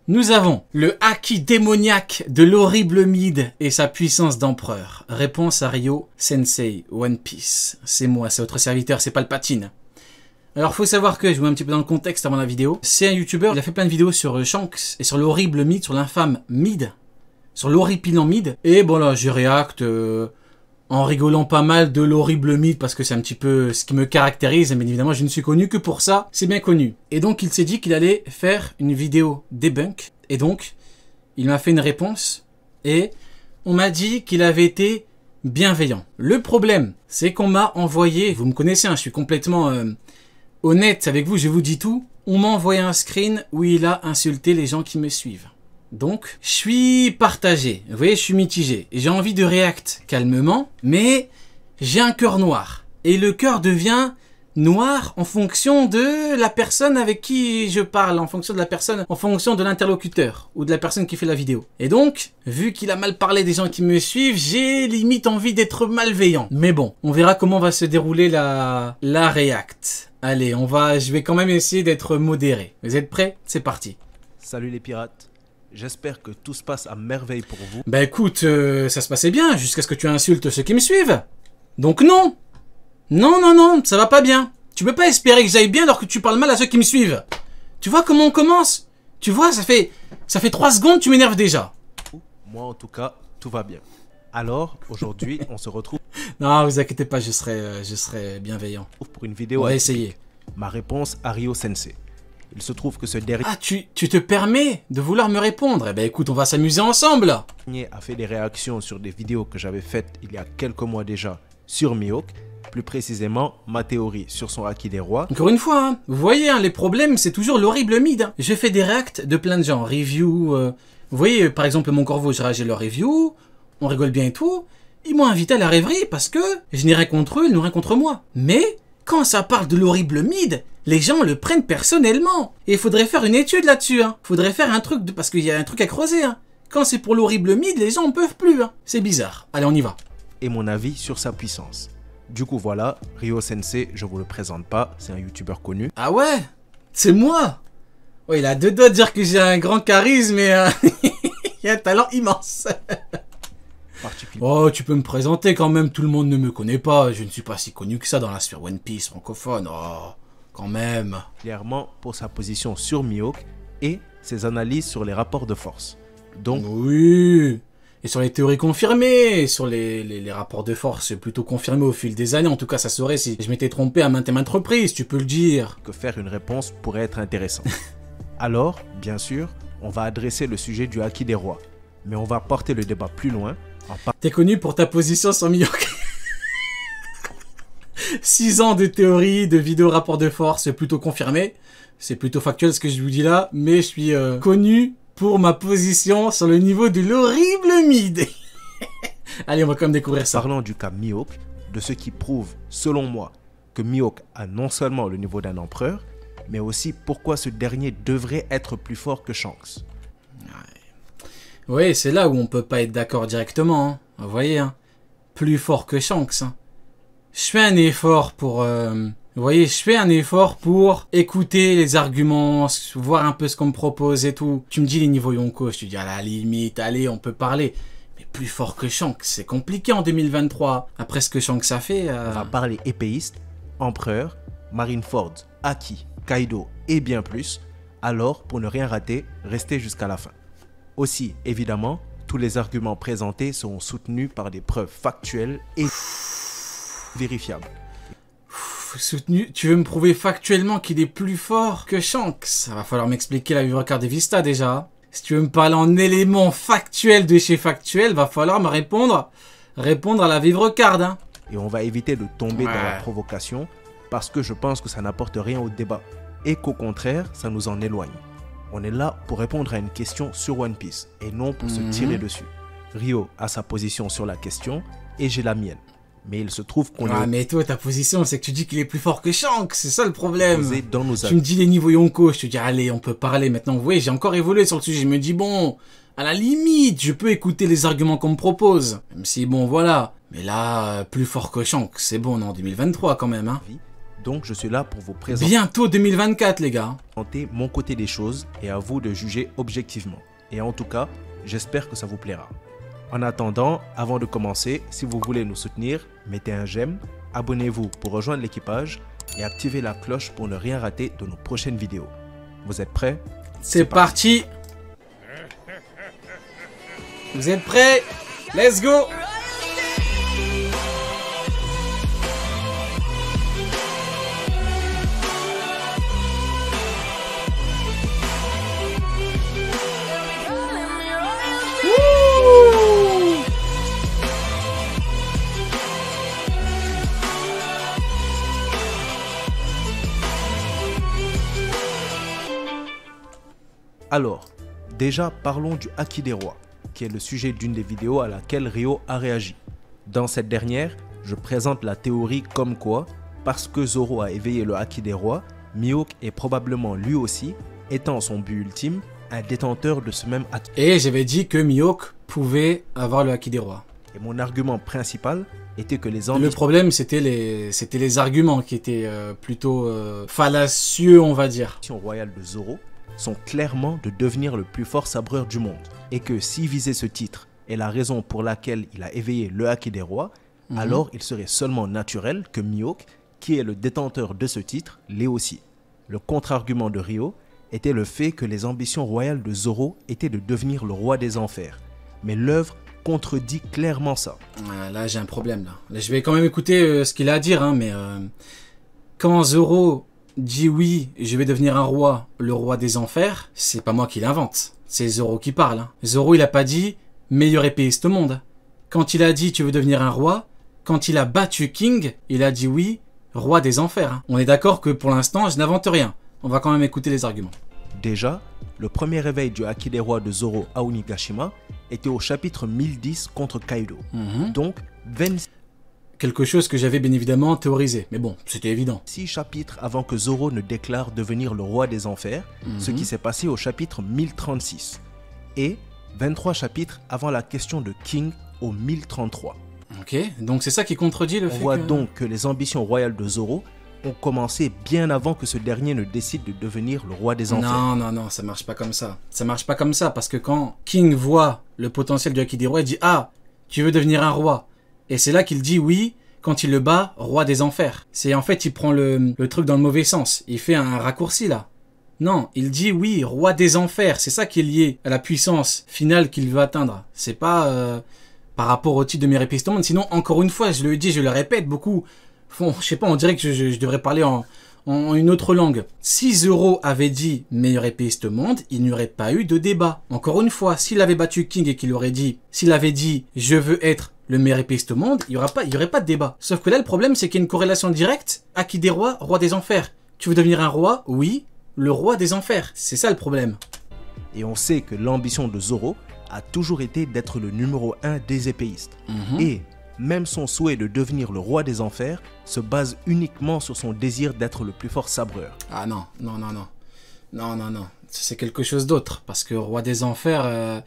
Nous avons le haki démoniaque de l'horrible Mid et sa puissance d'empereur. Réponse à Ryo Sensei, One Piece. C'est moi, c'est votre serviteur, c'est Palpatine. Alors faut savoir que, je vous mets un petit peu dans le contexte avant la vidéo, c'est un youtubeur, il a fait plein de vidéos sur Shanks et sur l'horrible Mid, sur l'infâme Mid, sur l'horripilant Mid. Et bon là, je réacte en rigolant pas mal de l'horrible Mid parce que c'est un petit peu ce qui me caractérise. Mais évidemment, je ne suis connu que pour ça, c'est bien connu. Et donc il s'est dit qu'il allait faire une vidéo debunk. Et donc, il m'a fait une réponse et on m'a dit qu'il avait été bienveillant. Le problème, c'est qu'on m'a envoyé, vous me connaissez, hein, je suis complètement honnête avec vous, je vous dis tout. On m'a envoyé un screen où il a insulté les gens qui me suivent. Donc, je suis partagé. Vous voyez, je suis mitigé. J'ai envie de react calmement, mais j'ai un cœur noir. Et le cœur devient noir en fonction de la personne avec qui je parle, en fonction de la personne, en fonction de l'interlocuteur ou de la personne qui fait la vidéo. Et donc, vu qu'il a mal parlé des gens qui me suivent, j'ai limite envie d'être malveillant. Mais bon, on verra comment va se dérouler la react. Allez, je vais quand même essayer d'être modéré. Vous êtes prêts? C'est parti. Salut les pirates. J'espère que tout se passe à merveille pour vous. Bah écoute, ça se passait bien jusqu'à ce que tu insultes ceux qui me suivent. Donc non. Non, ça va pas bien. Tu peux pas espérer que j'aille bien alors que tu parles mal à ceux qui me suivent. Tu vois comment on commence? Tu vois, ça fait 3 secondes, tu m'énerves déjà. Moi en tout cas, tout va bien. Alors, aujourd'hui, on se retrouve... Non, vous inquiétez pas, je serai bienveillant. Pour une vidéo... On va essayer. Ma réponse à Ryo Sensei. Il se trouve que ce dernier... Ah, tu te permets de vouloir me répondre? Eh ben écoute, on va s'amuser ensemble. A fait des réactions sur des vidéos que j'avais faites il y a quelques mois déjà sur Mihawk. Plus précisément, ma théorie sur son haki des rois. Encore une fois, hein, vous voyez, hein, les problèmes, c'est toujours l'horrible Mid. Hein. Je fais des reacts de plein de gens, review. Vous voyez, par exemple, Mon Corvo, j'ai réagi leur review. On rigole bien et tout. Ils m'ont invité à la rêverie parce que je n'ai rien contre eux, ils n'ont rien contre moi. Mais quand ça parle de l'horrible Mid, les gens le prennent personnellement. Et il faudrait faire une étude là-dessus. Hein. Faudrait faire un truc, parce qu'il y a un truc à creuser. Hein. Quand c'est pour l'horrible Mid, les gens ne peuvent plus. Hein. C'est bizarre. Allez, on y va. Et mon avis sur sa puissance. Du coup, voilà, Ryo Sensei, je vous le présente pas, c'est un youtubeur connu. Ah ouais? C'est moi? Ouais, il a deux doigts de dire que j'ai un grand charisme et il a un talent immense. Oh, tu peux me présenter quand même, tout le monde ne me connaît pas. Je ne suis pas si connu que ça dans la sphère One Piece francophone. Oh, quand même. Clairement pour sa position sur Mihawk et ses analyses sur les rapports de force. Donc, oui. Et sur les théories confirmées, sur les rapports de force plutôt confirmés au fil des années. En tout cas, ça serait si je m'étais trompé à maintes et maintes reprises, tu peux le dire. Que faire une réponse pourrait être intéressant. Alors, bien sûr, on va adresser le sujet du haki des rois. Mais on va porter le débat plus loin. T'es connu pour ta position sur Mihawk. 6 ans de théorie, de vidéos rapports de force plutôt confirmés. C'est plutôt factuel ce que je vous dis là, mais je suis connu pour ma position sur le niveau de l'horrible Mid. Allez, on va quand même découvrir ça. Parlant du cas Mihawk, de ce qui prouve, selon moi, que Mihawk a non seulement le niveau d'un empereur, mais aussi pourquoi ce dernier devrait être plus fort que Shanks. Oui, c'est là où on peut pas être d'accord directement. Hein. Vous voyez, hein. Plus fort que Shanks. Hein. Je fais un effort pour... Vous voyez, je fais un effort pour écouter les arguments, voir un peu ce qu'on me propose et tout. Tu me dis les niveaux Yonko, je te dis à la limite, allez, on peut parler. Mais plus fort que Shanks, c'est compliqué en 2023. Après ce que Shanks a fait... On va parler épéiste, empereur, Marineford, haki, Kaido et bien plus. Alors, pour ne rien rater, restez jusqu'à la fin. Aussi, évidemment, tous les arguments présentés seront soutenus par des preuves factuelles et vérifiables. Soutenu, tu veux me prouver factuellement qu'il est plus fort que Shanks? Ça va falloir m'expliquer la Vivre Card de Vista déjà. Si tu veux me parler en éléments factuels de chez factuel, va falloir me répondre à la Vivre Card. Hein. Et on va éviter de tomber dans la provocation parce que je pense que ça n'apporte rien au débat et qu'au contraire, ça nous en éloigne. On est là pour répondre à une question sur One Piece et non pour se tirer dessus. Ryo a sa position sur la question et j'ai la mienne. Mais il se trouve qu'on Ah, mais toi, ta position, c'est que tu dis qu'il est plus fort que Shanks. C'est ça le problème. Dans nos tu me dis les niveaux Yonko. Je te dis, allez, on peut parler maintenant. Vous voyez, j'ai encore évolué sur le sujet. Je me dis, bon, à la limite, je peux écouter les arguments qu'on me propose. Même si, bon, voilà. Mais là, plus fort que Shanks, c'est bon, non, 2023 quand même, hein. Donc je suis là pour vous présenter Bientôt 2024 les gars. mon côté des choses et à vous de juger objectivement. Et en tout cas, j'espère que ça vous plaira. En attendant, avant de commencer, si vous voulez nous soutenir, mettez un j'aime, abonnez-vous pour rejoindre l'équipage et activez la cloche pour ne rien rater de nos prochaines vidéos. Vous êtes prêts? C'est parti. Vous êtes prêts? Let's go. Alors, déjà parlons du Haki des rois, qui est le sujet d'une des vidéos à laquelle Ryo a réagi. Dans cette dernière, je présente la théorie comme quoi, parce que Zoro a éveillé le Haki des rois, Mihawk est probablement lui aussi, étant son but ultime, un détenteur de ce même Haki. Et j'avais dit que Mihawk pouvait avoir le Haki des rois. Et mon argument principal était que les Le ambitions problème, c'était les arguments qui étaient plutôt fallacieux, on va dire. royales de Zoro sont clairement de devenir le plus fort sabreur du monde. Et que si viser ce titre est la raison pour laquelle il a éveillé le Haki des rois, alors il serait seulement naturel que Mihawk, qui est le détenteur de ce titre, l'ait aussi. Le contre-argument de Ryo était le fait que les ambitions royales de Zoro étaient de devenir le roi des enfers. Mais l'œuvre contredit clairement ça. Là, j'ai un problème. Là, je vais quand même écouter ce qu'il a à dire, hein, mais quand Zoro dit oui, je vais devenir un roi, le roi des enfers, c'est pas moi qui l'invente. C'est Zoro qui parle. Hein. Zoro, il a pas dit meilleur épéiste au monde. Quand il a dit tu veux devenir un roi, quand il a battu King, il a dit oui, roi des enfers. Hein. On est d'accord que pour l'instant, je n'invente rien. On va quand même écouter les arguments. Déjà, le premier réveil du Haki des rois de Zoro à Onigashima était au chapitre 1010 contre Kaido. Donc, 26 Quelque chose que j'avais bien évidemment théorisé. Mais bon, c'était évident. chapitres avant que Zoro ne déclare devenir le roi des enfers, ce qui s'est passé au chapitre 1036. Et 23 chapitres avant la question de King au 1033. Ok, donc c'est ça qui contredit le fait On voit que... donc que les ambitions royales de Zoro ont commencé bien avant que ce dernier ne décide de devenir le roi des enfers. Non, ça marche pas comme ça. Ça marche pas comme ça, parce que quand King voit le potentiel du Haki des rois, il dit « Ah, tu veux devenir un roi ?» Et c'est là qu'il dit oui, quand il le bat, roi des enfers. C'est en fait, il prend le truc dans le mauvais sens. Il fait un raccourci là. Non, il dit oui, roi des enfers. C'est ça qui est lié à la puissance finale qu'il veut atteindre. C'est pas par rapport au titre de meilleur épéiste au monde. Sinon, encore une fois, je le dis, je le répète, beaucoup font, je sais pas, on dirait que je devrais parler en une autre langue. Si Zoro avait dit meilleur épéiste au monde, il n'y aurait pas eu de débat. Encore une fois, s'il avait battu King et qu'il aurait dit, s'il avait dit je veux être le meilleur épéiste au monde, il y aurait pas de débat. Sauf que là, le problème, c'est qu'il y a une corrélation directe. Haki des rois, roi des enfers. Tu veux devenir un roi? Oui, le roi des enfers. C'est ça le problème. Et on sait que l'ambition de Zoro a toujours été d'être le numéro 1 des épéistes. Et même son souhait de devenir le roi des enfers se base uniquement sur son désir d'être le plus fort sabreur. Ah non. C'est quelque chose d'autre. Parce que roi des enfers,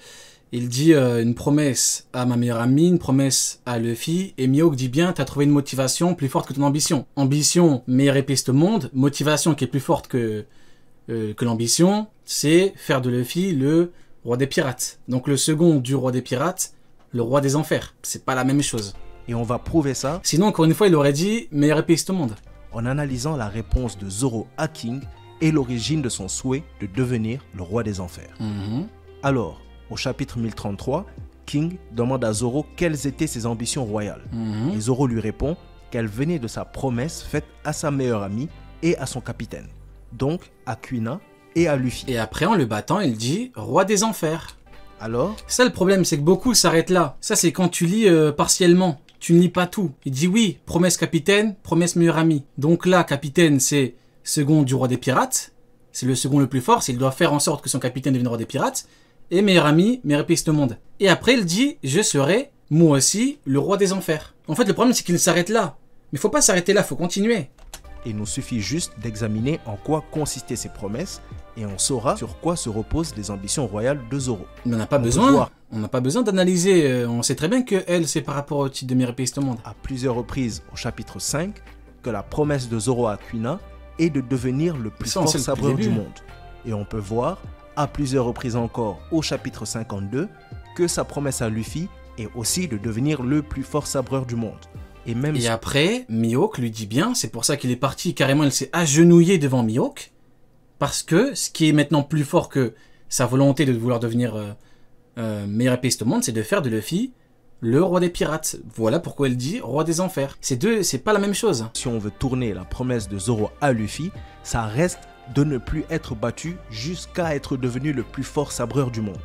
il dit une promesse à ma meilleure amie, une promesse à Luffy. Et Mihawk dit bien, t'as trouvé une motivation plus forte que ton ambition. Ambition, meilleur épéiste au monde. Motivation qui est plus forte que l'ambition, c'est faire de Luffy le roi des pirates. Donc le second du roi des pirates, le roi des enfers. C'est pas la même chose. Et on va prouver ça. Sinon, encore une fois, il aurait dit meilleur épéiste au monde. En analysant la réponse de Zoro à King et l'origine de son souhait de devenir le roi des enfers. Alors, au chapitre 1033, King demande à Zoro quelles étaient ses ambitions royales. Et Zoro lui répond qu'elles venaient de sa promesse faite à sa meilleure amie et à son capitaine. Donc à Kuina et à Luffy. Et après, en le battant, il dit roi des enfers. Alors, ça le problème, c'est que beaucoup s'arrêtent là. Ça, c'est quand tu lis partiellement. Tu ne lis pas tout. Il dit oui, promesse capitaine, promesse meilleur ami. Donc là, capitaine, c'est second du roi des pirates. C'est le second le plus fort. Il doit faire en sorte que son capitaine devienne roi des pirates. Et meilleur ami, meilleur épéiste au monde. Et après, il dit je serai, moi aussi, le roi des enfers. En fait, le problème, c'est qu'il s'arrête là. Mais il faut pas s'arrêter là, il faut continuer. Il nous suffit juste d'examiner en quoi consistaient ces promesses et on saura sur quoi se reposent les ambitions royales de Zoro. Mais on n'a pas besoin. On n'a pas besoin d'analyser. On sait très bien que elle, c'est par rapport au titre de meilleur épéiste au monde. À plusieurs reprises au chapitre 5, que la promesse de Zoro à Kuina est de devenir le plus fort sabreur du monde. Et on peut voir, à plusieurs reprises encore au chapitre 52, que sa promesse à Luffy est aussi de devenir le plus fort sabreur du monde. Et après, Mihawk lui dit bien, c'est pour ça qu'il est parti, carrément il s'est agenouillé devant Mihawk, parce que ce qui est maintenant plus fort que sa volonté de vouloir devenir meilleur épéiste au monde, c'est de faire de Luffy le roi des pirates. Voilà pourquoi elle dit roi des enfers. C'est pas la même chose. Si on veut tourner la promesse de Zoro à Luffy, ça reste de ne plus être battu jusqu'à être devenu le plus fort sabreur du monde.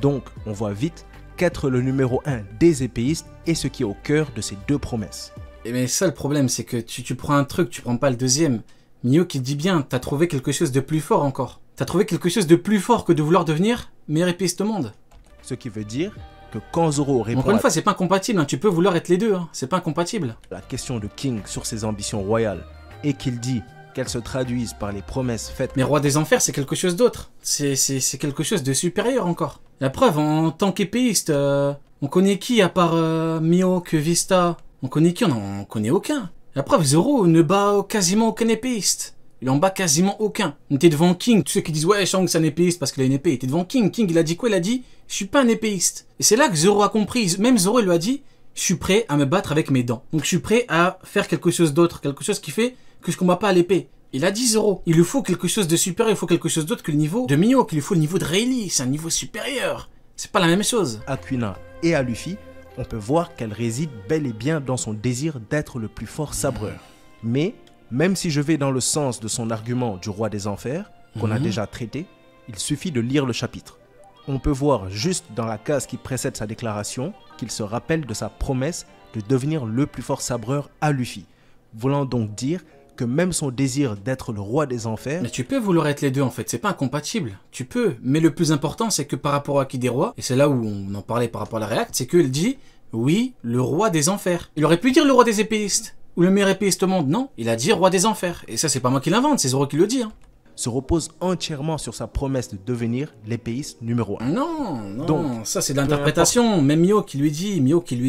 Donc, on voit vite qu'être le numéro 1 des épéistes est ce qui est au cœur de ces deux promesses. Mais ça, le problème, c'est que tu prends un truc, tu prends pas le deuxième. Mihawk, il dit bien, t'as trouvé quelque chose de plus fort encore. T'as trouvé quelque chose de plus fort que de vouloir devenir meilleur épéiste au monde. Ce qui veut dire que quand Zoro répond... Encore une fois, c'est pas incompatible, hein. Tu peux vouloir être les deux, hein. C'est pas incompatible. La question de King sur ses ambitions royales et qu'il dit qu'elles se traduisent par les promesses faites... Mais roi des enfers, c'est quelque chose d'autre. C'est quelque chose de supérieur encore. La preuve, en tant qu'épéiste, on connaît qui à part Mihawk, Vista? On connaît qui? On connaît aucun. La preuve, Zoro ne bat quasiment aucun épéiste. Il en bat quasiment aucun. On était devant King, tous ceux qui disent ouais, Shanks c'est un épéiste parce qu'il a une épée. Il était devant King. King, il a dit quoi? Il a dit je suis pas un épéiste. Et c'est là que Zoro a compris. Même Zoro, il lui a dit je suis prêt à me battre avec mes dents. Donc je suis prêt à faire quelque chose d'autre, quelque chose qui fait que je combats pas à l'épée. Il a dit Zoro, il lui faut quelque chose de supérieur, il faut quelque chose d'autre que le niveau de Mihawk, il lui faut le niveau de Rayleigh, c'est un niveau supérieur. C'est pas la même chose. À Kuina et à Luffy, on peut voir qu'elle réside bel et bien dans son désir d'être le plus fort sabreur. Mais, même si je vais dans le sens de son argument du roi des enfers, qu'on a déjà traité, il suffit de lire le chapitre. On peut voir juste dans la case qui précède sa déclaration qu'il se rappelle de sa promesse de devenir le plus fort sabreur à Luffy, voulant donc dire que même son désir d'être le roi des enfers... Mais tu peux vouloir être les deux en fait, c'est pas incompatible. Tu peux, mais le plus important c'est que par rapport à Qui des rois, et c'est là où on en parlait par rapport à la React, c'est qu'il dit, oui, le roi des enfers. Il aurait pu dire le roi des épéistes, ou le meilleur épéiste au monde, non. Il a dit roi des enfers, et ça c'est pas moi qui l'invente, c'est Zoro qui le dit. Hein. Se repose entièrement sur sa promesse de devenir l'épéiste numéro 1. Non, donc, ça c'est de l'interprétation. Même Mihawk qui lui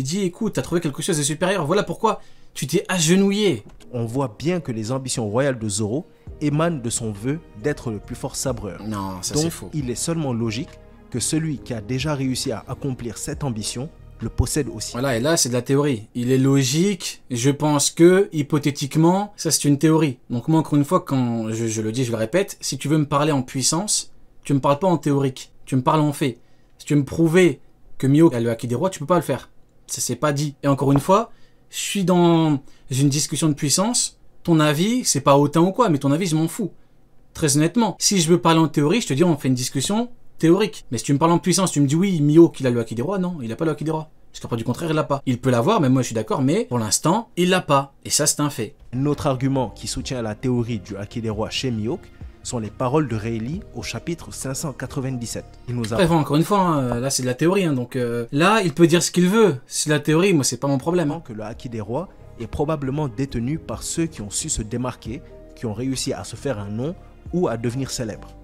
dit, écoute, t'as trouvé quelque chose de supérieur, voilà pourquoi tu t'es agenouillé. On voit bien que les ambitions royales de Zoro émanent de son vœu d'être le plus fort sabreur. Non, ça c'est faux. Donc il est seulement logique que celui qui a déjà réussi à accomplir cette ambition le possède aussi. Voilà, et là c'est de la théorie. Il est logique, je pense que, hypothétiquement, ça c'est une théorie. Donc moi encore une fois, quand je le dis, je le répète, si tu veux me parler en puissance, tu me parles pas en théorique, tu me parles en fait. Si tu veux me prouver que Mihawk a le Haki des rois, tu peux pas le faire. Ça c'est pas dit. Et encore une fois, je suis dans une discussion de puissance, ton avis, c'est pas hautain ou quoi, mais ton avis, je m'en fous. Très honnêtement, si je veux parler en théorie, je te dis on fait une discussion théorique. Mais si tu me parles en puissance, tu me dis oui, Mihawk, il a le Haki des rois, non, il a pas le Haki des rois. Jusqu'à preuve du contraire, il l'a pas. Il peut l'avoir, même moi je suis d'accord, mais pour l'instant, il l'a pas. Et ça, c'est un fait. Un autre argument qui soutient la théorie du Haki des rois chez Mihawk sont les paroles de Rayleigh au chapitre 597. Il nous Bref, encore une fois, hein, là c'est de la théorie, hein, donc là, il peut dire ce qu'il veut. C'est la théorie, moi c'est pas mon problème. Hein. Que le Haki des rois est probablement détenu par ceux qui ont su se démarquer, qui ont réussi à se faire un nom ou à devenir célèbres.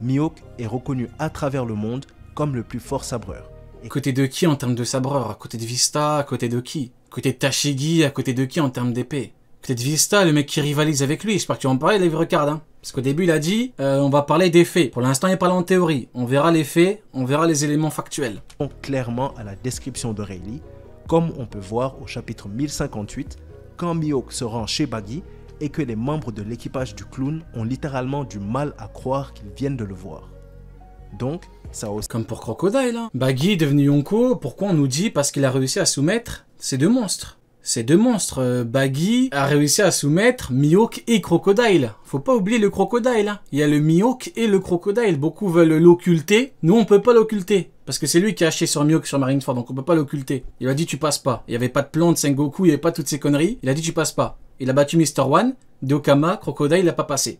Mihawk est reconnu à travers le monde comme le plus fort sabreur. À côté de qui en termes de sabreur? À côté de Vista? À côté de qui? À côté de Tashigi? À côté de qui en termes d'épée? À côté de Vista, le mec qui rivalise avec lui. J'espère que tu vas en parler, Live Record. Hein. Parce qu'au début, il a dit on va parler des faits. Pour l'instant, il parle en théorie. On verra les faits, on verra les éléments factuels. Donc clairement à la description de Rayleigh, comme on peut voir au chapitre 1058, quand Mihawk se rend chez Baggy et que les membres de l'équipage du clown ont littéralement du mal à croire qu'ils viennent de le voir. Donc, ça aussi... Comme pour Crocodile, hein. Baggy est devenu Yonko, pourquoi on nous dit parce qu'il a réussi à soumettre ces deux monstres? Ces deux monstres, Baggy a réussi à soumettre Mihawk et Crocodile. Faut pas oublier le Crocodile, hein. Il y a le Mihawk et le Crocodile. Beaucoup veulent l'occulter. Nous, on peut pas l'occulter. Parce que c'est lui qui a haché sur Mihawk sur Marineford, donc on peut pas l'occulter. Il a dit tu passes pas. Il y avait pas de plan de Sengoku, il y avait pas toutes ces conneries. Il a dit tu passes pas. Il a battu Mr. One, Dokama, Crocodile, il a pas passé.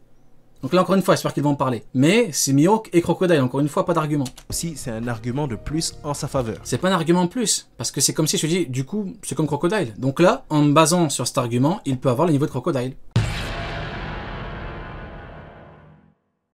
Donc là, encore une fois, j'espère qu'ils vont en parler. Mais c'est Mihawk et Crocodile, encore une fois, pas d'argument. Aussi, c'est un argument de plus en sa faveur. C'est pas un argument de plus, parce que c'est comme si je te dis, du coup, c'est comme Crocodile. Donc là, en me basant sur cet argument, il peut avoir le niveau de Crocodile.